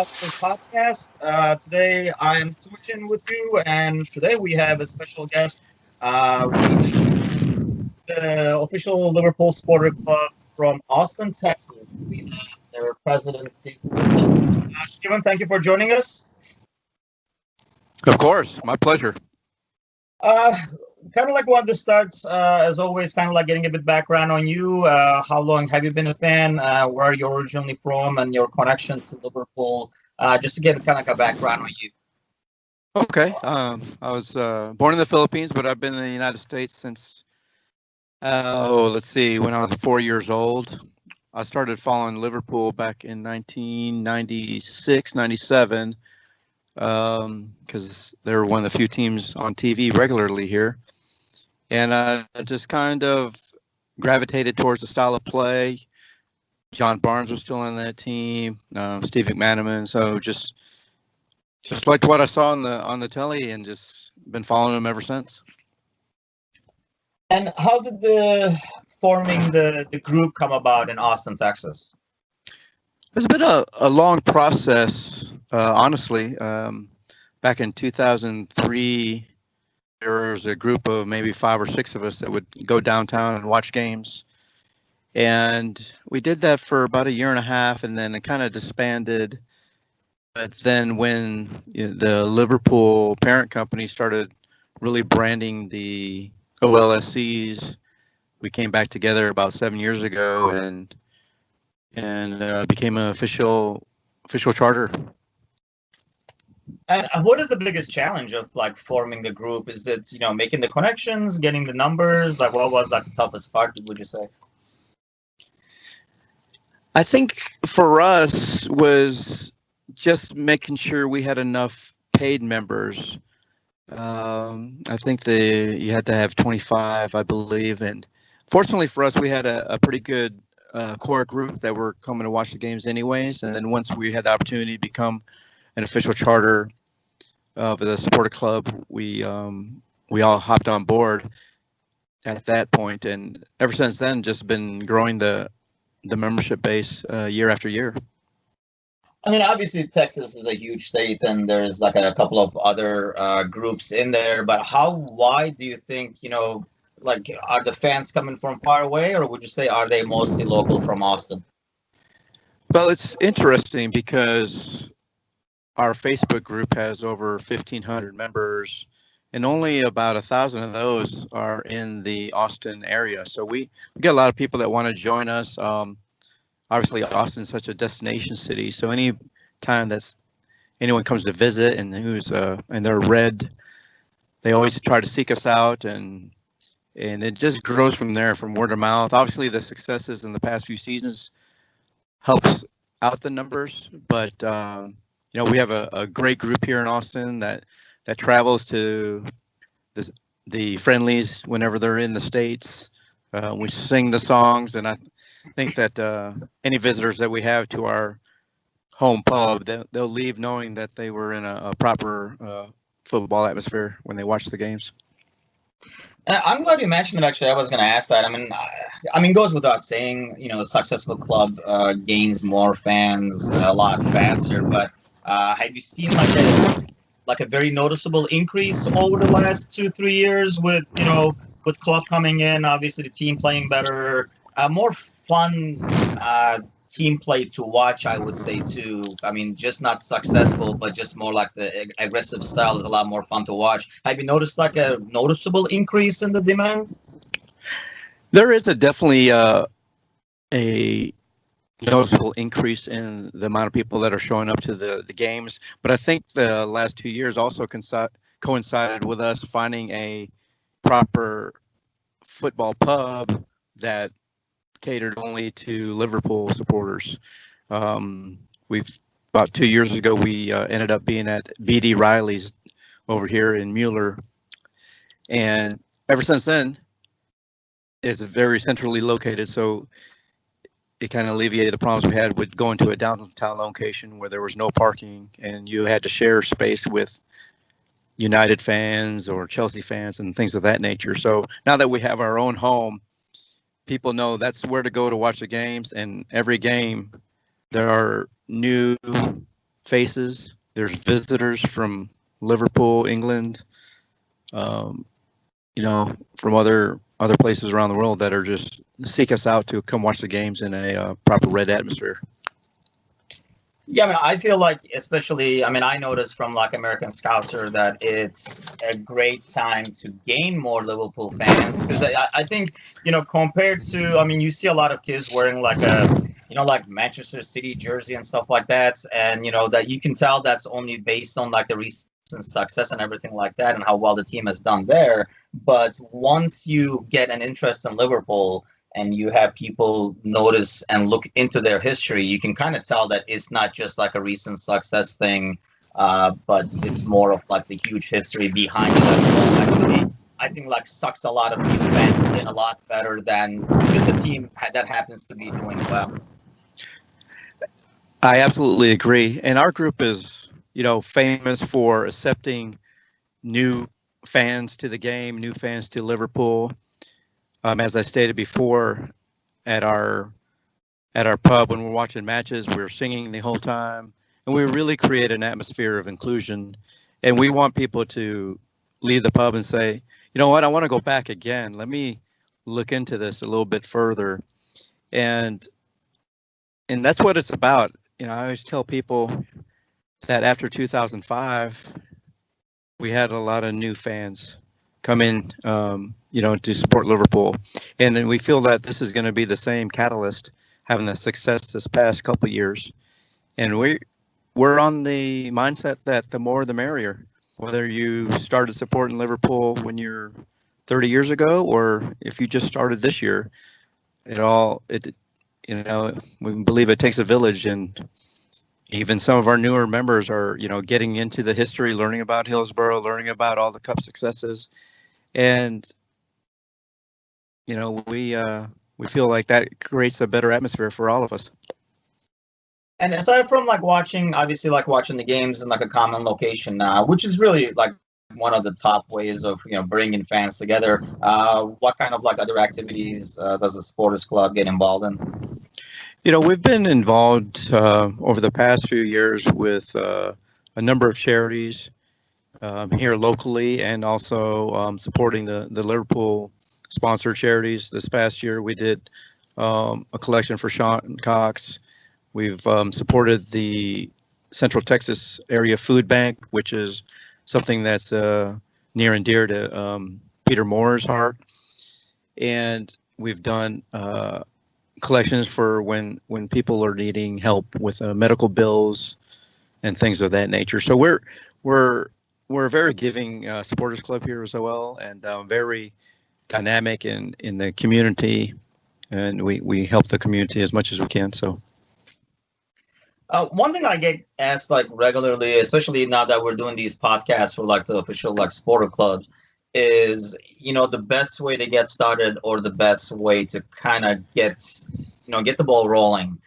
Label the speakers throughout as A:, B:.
A: Scouser podcast. Today I am Timucin with you, and today we have a special guest. We have the official Liverpool Supporter Club from Austin, Texas. We have their president, Steve Wilson. Steven, thank you for joining us.
B: Of course, my pleasure.
A: Uh, Kind of like wanted to start, as always, kind of like getting a bit background on you. How long have you been a fan? Where are you originally from, and your connection to Liverpool? Just to get kind of like a background on you.
B: Okay, I was born in the Philippines, but I've been in the United States since, let's see, when I was 4 years old. I started following Liverpool back in 1996, 97, because they were one of the few teams on TV regularly here. And I just kind of gravitated towards the style of play. John Barnes was still on that team, Steve McManaman. So just liked what I saw on the telly, and just been following them ever since.
A: And how did the forming the group come about in Austin, Texas?
B: It's been a long process, honestly. Back in 2003, there was a group of maybe 5 or 6 of us that would go downtown and watch games. And we did that for about a year and a half, and then it kind of disbanded. But then when the Liverpool parent company started really branding the OLSCs, we came back together about 7 years ago and became an official charter.
A: And what is the biggest challenge of like forming the group? Is it making the connections, getting the numbers? Like, what was like the toughest part? Would you say?
B: I think for us was just making sure we had enough paid members. I think you had to have 25, I believe, and fortunately for us, we had a pretty good core group that were coming to watch the games anyways. And then once we had the opportunity to become an official charter of the supporter club, we all hopped on board at that point, and ever since then, just been growing the membership base year after year.
A: I mean, obviously, Texas is a huge state, and there's like a couple of other groups in there. But how wide do you think, like, are the fans coming from far away, or would you say are they mostly local from Austin?
B: Well, it's interesting because our Facebook group has over 1,500 members, and only about 1,000 of those are in the Austin area. So we get a lot of people that want to join us. Obviously, Austin is such a destination city, so any time anyone comes to visit and and they're red, they always try to seek us out, and it just grows from there, from word of mouth. Obviously, the successes in the past few seasons helps out the numbers, but we have a great group here in Austin that travels to the friendlies whenever they're in the States. We sing the songs, and I think that any visitors that we have to our home pub, they'll leave knowing that they were in a proper football atmosphere when they watch the games.
A: I'm glad you mentioned it. Actually, I was going to ask that. I mean, goes without saying, a successful club gains more fans a lot faster. But have you seen like a very noticeable increase over the last 2-3 years with club coming in? Obviously, the team playing better, more fun team play to watch, I would say too. I mean, just not successful, but just more like the aggressive style is a lot more fun to watch. Have you noticed like a noticeable increase in the demand?
B: There is definitely a noticeable increase in the amount of people that are showing up to the games, but I think the last 2 years also coincided with us finding a proper football pub that catered only to Liverpool supporters. About 2 years ago, we ended up being at B.D. Riley's over here in Mueller, and ever since then, it's very centrally located, so it kind of alleviated the problems we had with going to a downtown location where there was no parking and you had to share space with United fans or Chelsea fans and things of that nature. So now that we have our own home, people know that's where to go to watch the games, and every game there are new faces. There's visitors from Liverpool, England, from other places around the world that are just seek us out to come watch the games in a proper red atmosphere.
A: Yeah, I mean, I feel like, especially, I mean, I noticed from like American Scouser that it's a great time to gain more Liverpool fans because I think, compared to, I mean, you see a lot of kids wearing like like Manchester City jersey and stuff like that. And, that you can tell that's only based on like the recent success and everything like that and how well the team has done there. But once you get an interest in Liverpool, and you have people notice and look into their history, you can kind of tell that it's not just like a recent success thing, but it's more of like the huge history behind it as well. I think like sucks a lot of new fans in a lot better than just a team that happens to be doing well.
B: I absolutely agree. And our group is, famous for accepting new fans to the game, new fans to Liverpool. As I stated before, at our pub when we're watching matches, we're singing the whole time, and we really create an atmosphere of inclusion. And we want people to leave the pub and say, you know what, I want to go back again. Let me look into this a little bit further. And that's what it's about. I always tell people that after 2005, we had a lot of new fans come in, to support Liverpool. And then we feel that this is going to be the same catalyst, having the success this past couple of years. And we're on the mindset that the more the merrier, whether you started supporting Liverpool when you're 30 years ago, or if you just started this year, we believe it takes a village. And even some of our newer members are, getting into the history, learning about Hillsborough, learning about all the cup successes. And we feel like that creates a better atmosphere for all of us.
A: And aside from like watching the games in like a common location now, which is really like one of the top ways of bringing fans together, what kind of like other activities does the supporters club get involved in?
B: We've been involved over the past few years with a number of charities here locally, and also supporting the Liverpool sponsored charities. This past year, we did a collection for Sean Cox. We've supported the Central Texas Area Food Bank, which is something that's near and dear to Peter Moore's heart. And we've done collections for when people are needing help with medical bills and things of that nature. So we're a very giving supporters club here as well, and very dynamic in the community, and we help the community as much as we can. So
A: one thing I get asked like regularly, especially now that we're doing these podcasts for like the official like supporter clubs, is the best way to get started or the best way to kind of get the ball rolling.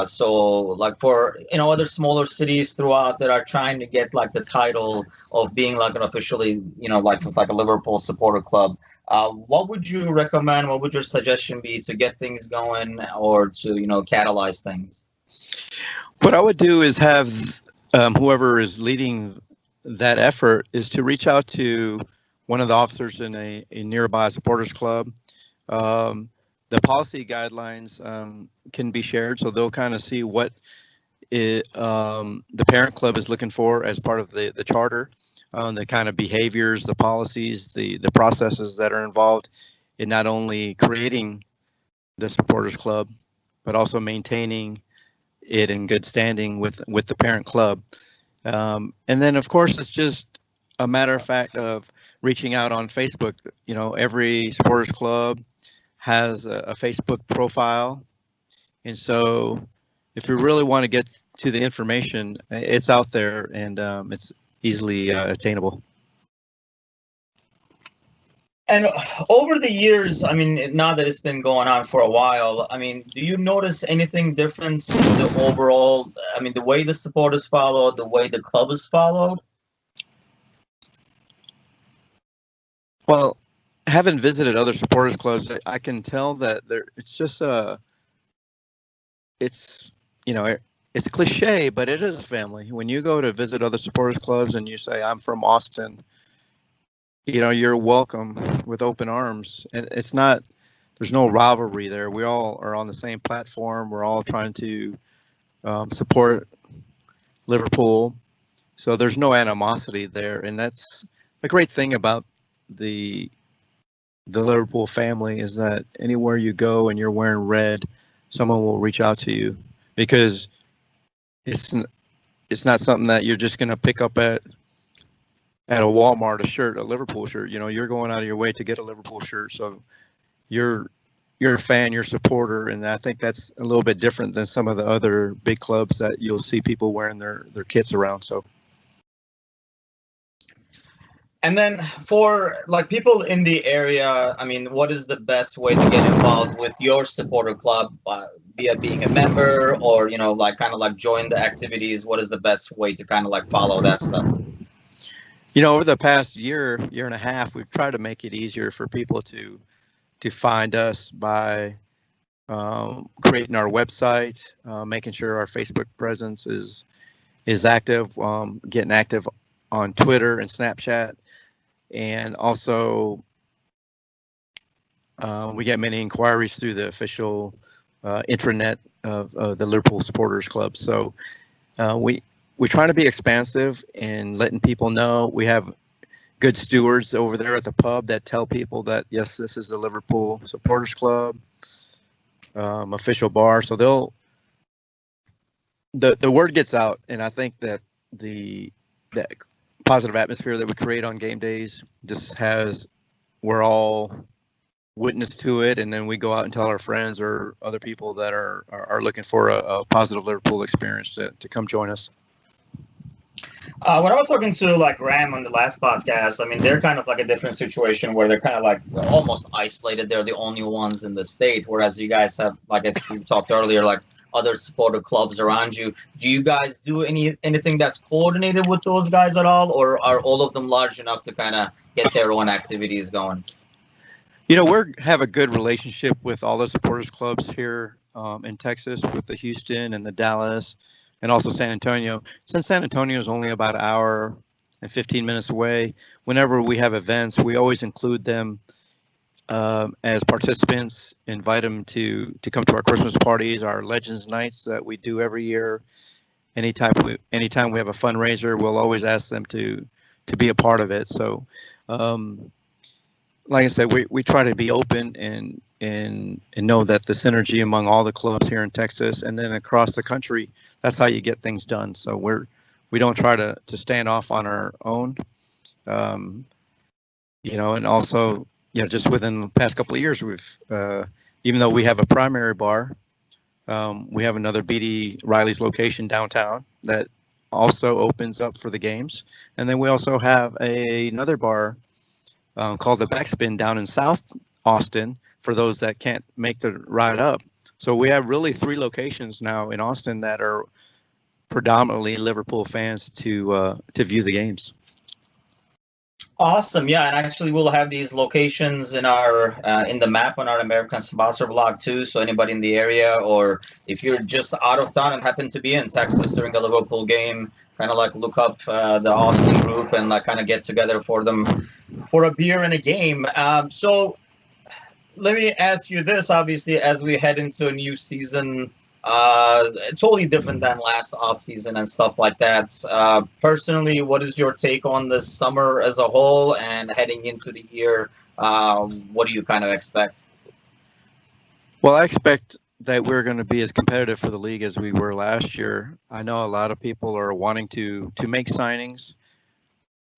A: So like for other smaller cities throughout that are trying to get like the title of being like an officially licensed like a Liverpool supporter club, what would you recommend? What would your suggestion be to get things going or to catalyze things?
B: What I would do is have whoever is leading that effort is to reach out to one of the officers in a nearby supporters club. The policy guidelines can be shared, so they'll kind of see what the parent club is looking for as part of the charter, the kind of behaviors, the policies, the processes that are involved in not only creating the supporters club, but also maintaining it in good standing with the parent club. And then, of course, it's just a matter of fact of reaching out on Facebook. Every supporters club has a Facebook profile. And so if you really want to get to the information, it's out there, and it's easily attainable.
A: And over the years, I mean, now that it's been going on for a while, I mean, do you notice anything different in the overall, I mean, the way the supporters followed, the way the club is followed?
B: Well, having visited other supporters clubs, I can tell that it's just it's cliche, but it is a family. When you go to visit other supporters clubs and you say, I'm from Austin, you're welcome with open arms. And there's no rivalry there. We all are on the same platform. We're all trying to support Liverpool. So there's no animosity there. And that's the great thing about the Liverpool family, is that anywhere you go and you're wearing red, someone will reach out to you, because it's not something that you're just going to pick up at a Walmart, a Liverpool shirt. You're going out of your way to get a Liverpool shirt. So you're a fan, you're a supporter. And I think that's a little bit different than some of the other big clubs that you'll see people wearing their kits around. So.
A: And then for like people in the area, I mean, what is the best way to get involved with your supporter club, be it being a member or, like kind of like join the activities? What is the best way to kind of like follow that stuff?
B: Over the past year and a half, we've tried to make it easier for people to find us by creating our website, making sure our Facebook presence is active, getting active on Twitter and Snapchat. And also, we get many inquiries through the official intranet of the Liverpool Supporters Club. So we try to be expansive and letting people know. We have good stewards over there at the pub that tell people that, yes, this is the Liverpool Supporters Club official bar. So the word gets out, and I think that the positive atmosphere that we create on game days we're all witness to it, and then we go out and tell our friends or other people that are looking for a positive Liverpool experience to come join us.
A: When I was talking to like Ram on the last podcast, I mean, they're kind of like a different situation where they're kind of like almost isolated. They're the only ones in the state, whereas you guys have, like as we talked earlier, like other supporter clubs around you. Do you guys do anything that's coordinated with those guys at all, or are all of them large enough to kind of get their own activities going?
B: We have a good relationship with all the supporters clubs here in Texas, with the Houston and the Dallas, and also San Antonio. Since San Antonio is only about an hour and 15 minutes away, whenever we have events, we always include them as participants, invite them to come to our Christmas parties, our Legends Nights that we do every year. Anytime we have a fundraiser, we'll always ask them to be a part of it. So, like I said, we try to be open and know that the synergy among all the clubs here in Texas and then across the country, that's how you get things done. So we don't try to stand off on our own, and also, just within the past couple of years, we've, even though we have a primary bar, we have another BD Riley's location downtown that also opens up for the games. And then we also have another bar called the Backspin down in South Austin for those that can't make the ride up. So we have really 3 locations now in Austin that are predominantly Liverpool fans to view the games.
A: Awesome. Yeah, and actually we'll have these locations in our in the map on our American Sponsor blog too. So anybody in the area, or if you're just out of town and happen to be in Texas during a Liverpool game, kind of like look up the Austin group and like kind of get together for a beer and a game. So let me ask you this, obviously, as we head into a new season, totally different than last offseason and stuff like that. Personally, what is your take on the summer as a whole and heading into the year? What do you kind of expect?
B: Well, I expect that we're going to be as competitive for the league as we were last year. I know a lot of people are wanting to make signings,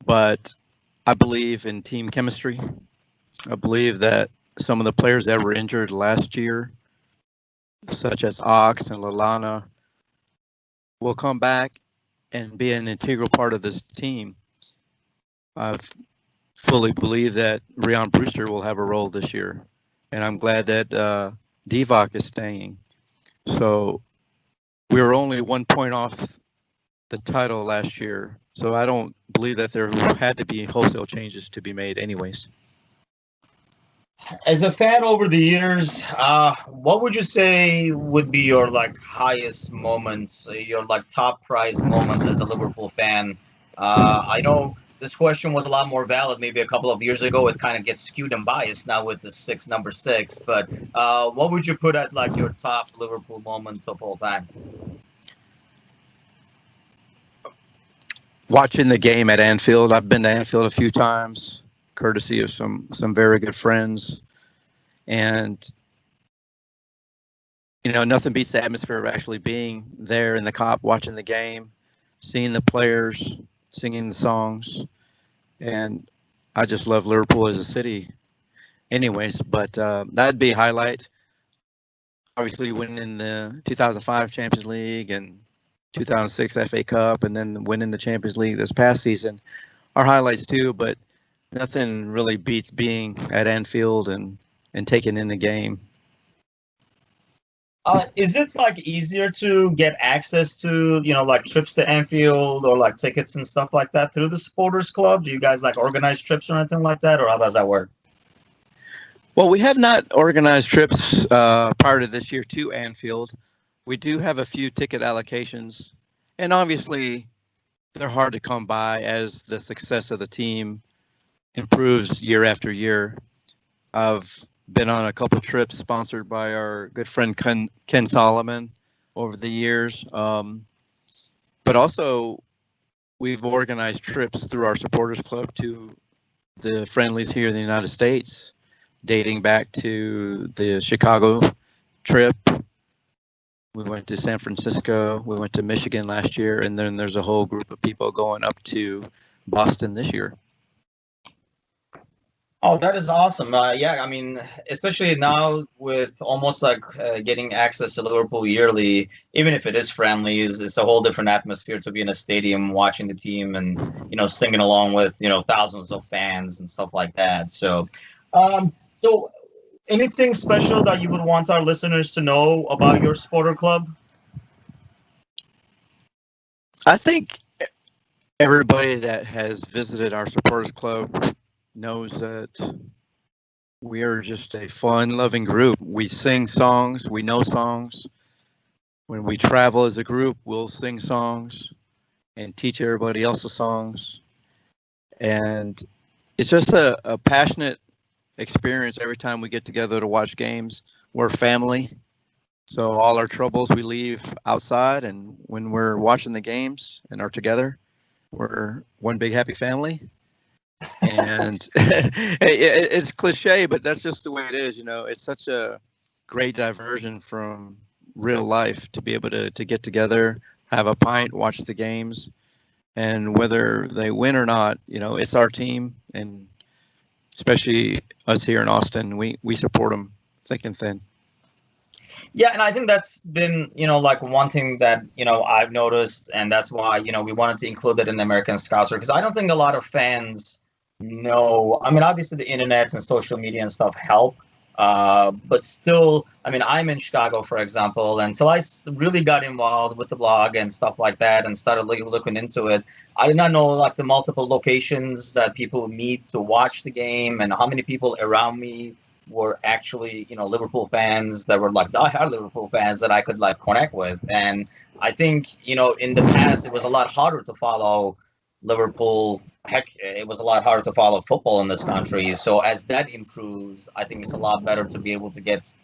B: but I believe in team chemistry. I believe that some of the players that were injured last year, such as Ox and Lallana, will come back and be an integral part of this team. I fully believe that Rian Brewster will have a role this year, and I'm glad that Divock is staying. So we were only 1 point off the title last year, so I don't believe that there had to be wholesale changes to be made anyways.
A: As a fan over the years, what would you say would be your like highest moments, your like top prize moment as a Liverpool fan? I know this question was a lot more valid maybe a couple of years ago. It kind of gets skewed and biased now with the number six. But what would you put at like your top Liverpool moments of all time?
B: Watching the game at Anfield. I've been to Anfield a few times, courtesy of some very good friends, and nothing beats the atmosphere of actually being there in the Cop, watching the game, seeing the players, singing the songs, and I just love Liverpool as a city. Anyways, but that'd be a highlight. Obviously, winning the 2005 Champions League and 2006 FA Cup, and then winning the Champions League this past season are highlights too. But nothing really beats being at Anfield and taking in the game.
A: Is it like easier to get access to, like trips to Anfield or like tickets and stuff like that through the Supporters Club? Do you guys like organize trips or anything like that, or how does that work?
B: Well, we have not organized trips prior to this year to Anfield. We do have a few ticket allocations, and obviously they're hard to come by as the success of the team improves year after year. I've been on a couple trips sponsored by our good friend Ken Solomon over the years, but also we've organized trips through our supporters club to the friendlies here in the United States, dating back to the Chicago trip. We went to San Francisco, we went to Michigan last year, and then there's a whole group of people going up to Boston this year.
A: Oh, that is awesome. Yeah, I mean, especially now with almost like getting access to Liverpool yearly, even if it is friendly, it's a whole different atmosphere to be in a stadium watching the team and, singing along with, thousands of fans and stuff like that. So, so anything special that you would want our listeners to know about your supporter club?
B: I think everybody that has visited our supporters club knows that we are just a fun-loving group. We sing songs, we know songs. When we travel as a group, we'll sing songs and teach everybody else the songs. And it's just a passionate experience every time we get together to watch games. We're family, so all our troubles we leave outside, and when we're watching the games and are together, we're one big happy family. And it's cliche, but that's just the way it is. It's such a great diversion from real life to be able to get together, have a pint, watch the games, and whether they win or not, it's our team, and especially us here in Austin, we support them thick and thin.
A: Yeah, and I think that's been, like one thing that, I've noticed, and that's why, we wanted to include it in the American Scouser, because I don't think a lot of fans know. I mean, obviously the internet and social media and stuff help, but still, I mean, I'm in Chicago, for example, and so I really got involved with the blog and stuff like that and started looking into it. I did not know like the multiple locations that people meet to watch the game and how many people around me were actually, Liverpool fans that were like diehard Liverpool fans that I could like connect with. And I think, in the past, it was a lot harder to follow Liverpool. Heck, it was a lot harder to follow football in this country. So as that improves, I think it's a lot better to be able to get,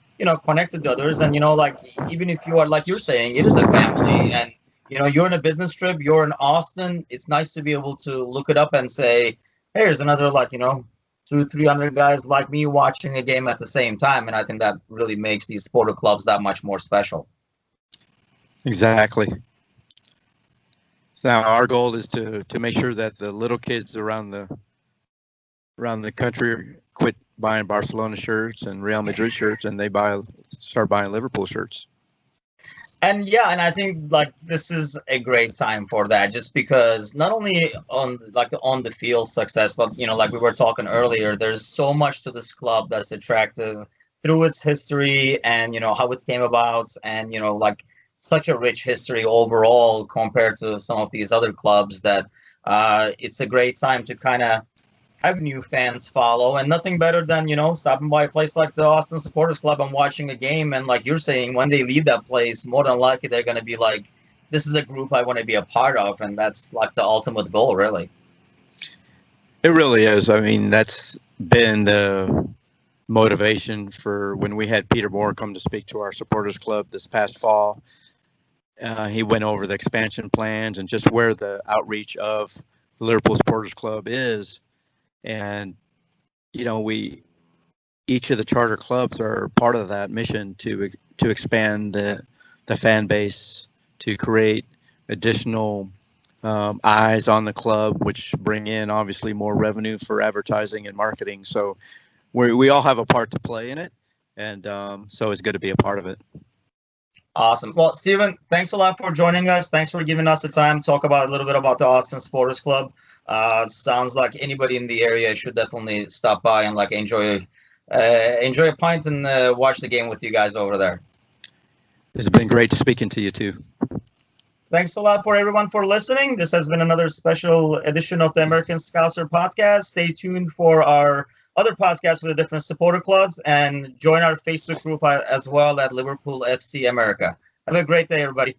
A: connected to others. And, like, even if you are, like you're saying, it is a family and, you're in a business trip, you're in Austin, it's nice to be able to look it up and say, hey, here's another, like, 200-300 guys like me watching a game at the same time. And I think that really makes these supporter clubs that much more special.
B: Exactly. So our goal is to make sure that the little kids around the country quit buying Barcelona shirts and Real Madrid shirts, and they start buying Liverpool shirts.
A: And yeah, and I think like this is a great time for that, just because not only on like the on the field success, but like we were talking earlier, there's so much to this club that's attractive through its history and how it came about, and like such a rich history overall compared to some of these other clubs that it's a great time to kind of have new fans follow, and nothing better than, stopping by a place like the Austin Supporters Club and watching a game. And like you're saying, when they leave that place, more than likely they're going to be like, this is a group I want to be a part of. And that's like the ultimate goal, really.
B: It really is. I mean, that's been the motivation for when we had Peter Moore come to speak to our supporters club this past fall. He went over the expansion plans and just where the outreach of the Liverpool Supporters Club is. And, each of the charter clubs are part of that mission to expand the fan base, to create additional eyes on the club, which bring in obviously more revenue for advertising and marketing. So we all have a part to play in it, and so it's good to be a part of it.
A: Awesome. Well, Steven, thanks a lot for joining us. Thanks for giving us the time to talk about a little bit about the Austin Supporters Club. Sounds like anybody in the area should definitely stop by and like enjoy a pint and watch the game with you guys over there.
B: It's been great speaking to you too.
A: Thanks a lot for everyone for listening. This has been another special edition of the American Scouser podcast. Stay tuned for our other podcasts with the different supporter clubs, and join our Facebook group as well at Liverpool FC America. Have a great day, everybody.